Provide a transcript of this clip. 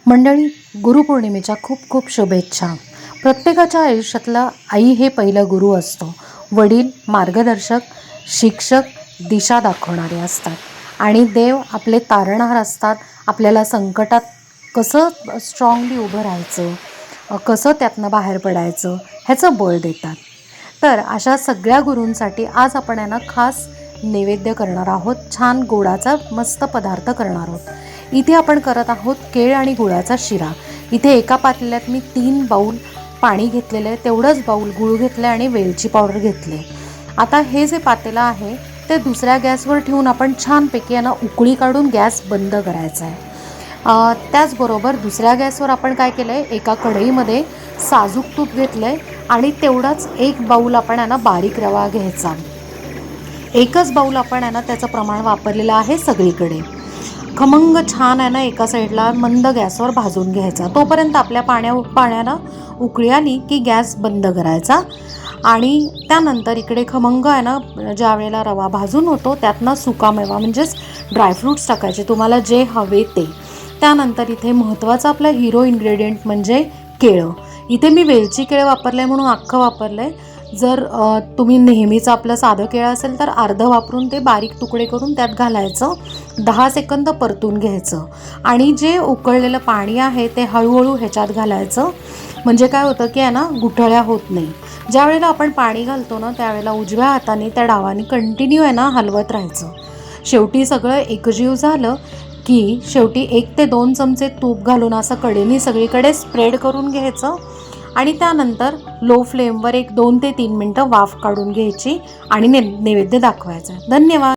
मंडळी, गुरुपौर्णिमेच्या खूप खूप शुभेच्छा. प्रत्येकाच्या आयुष्यातला आई हे पहिलं गुरु असतो. वडील मार्गदर्शक, शिक्षक, दिशा दाखवणारे असतात आणि देव आपले तारणहार असतात. आपल्याला संकटात कसं स्ट्रॉंगली उभं राहायचं, कसं त्यातनं बाहेर पडायचं ह्याचं बळ देतात. तर अशा सगळ्या गुरूंसाठी आज आपण यांना खास नैवेद्य करणार आहोत. छान गोडाचा मस्त पदार्थ करणार आहोत. इथे आपण करत आहोत केळ आणि गुळाचा शिरा. इथे एका पातेल्यात मी 3 बाऊल पाणी घेतलेलं आहे, तेवढंच बाऊल गूळ घेतलं आणि वेलची पावडर घेतली. आता हे जे पातेलं आहे ते दुसऱ्या गॅसवर ठेवून आपण छानपैकी यांना उकळी काढून गॅस बंद करायचा आहे. त्याचबरोबर दुसऱ्या गॅसवर आपण काय केलं आहे, एका कढईमध्ये साजूक तूप घेतलं आहे आणि तेवढाच 1 बाऊल आपण यांना बारीक रवा घ्यायचा. एकच बाऊल आपण यांना त्याचं प्रमाण वापरलेलं आहे सगळीकडे. खमंग छान आहे ना, एका साईडला मंद गॅसवर भाजून घ्यायचा. तोपर्यंत आपल्या पाण्याला उकळी आली की गॅस बंद करायचा आणि त्यानंतर इकडे खमंग आहे ना, ज्या वेळेला रवा भाजून होतो त्यातनं सुकामेवा म्हणजेच ड्रायफ्रूट्स टाकायचे, तुम्हाला जे हवे ते. त्यानंतर इथे महत्त्वाचा आपला हिरो इन्ग्रेडियंट म्हणजे केळं. इथे मी वेलची केळं वापरलं आहे म्हणून अख्खं वापरलं आहे. जर तुम्ही नेहमीचं आपलं साधं केळं असेल तर अर्धं वापरून ते बारीक तुकडे करून त्यात घालायचं. 10 सेकंद परतून घ्यायचं आणि जे उकळलेलं पाणी आहे ते हळूहळू ह्याच्यात घालायचं. म्हणजे काय होतं की आहे ना, गुठळ्या होत नाही. ज्या वेळेला आपण पाणी घालतो ना त्यावेळेला उजव्या हाताने त्या डावाने कंटिन्यू आहे ना हलवत राहायचं. शेवटी सगळं एकजीव झालं की शेवटी 1 ते 2 चमचे तूप घालून असं कडेने सगळीकडे स्प्रेड करून घ्यायचं आणि त्यानंतर लो फ्लेमवर 1 2 ते 3 मिनटं वाफ काढून घ्यायची आणि नैवेद्य दाखवायचा. धन्यवाद.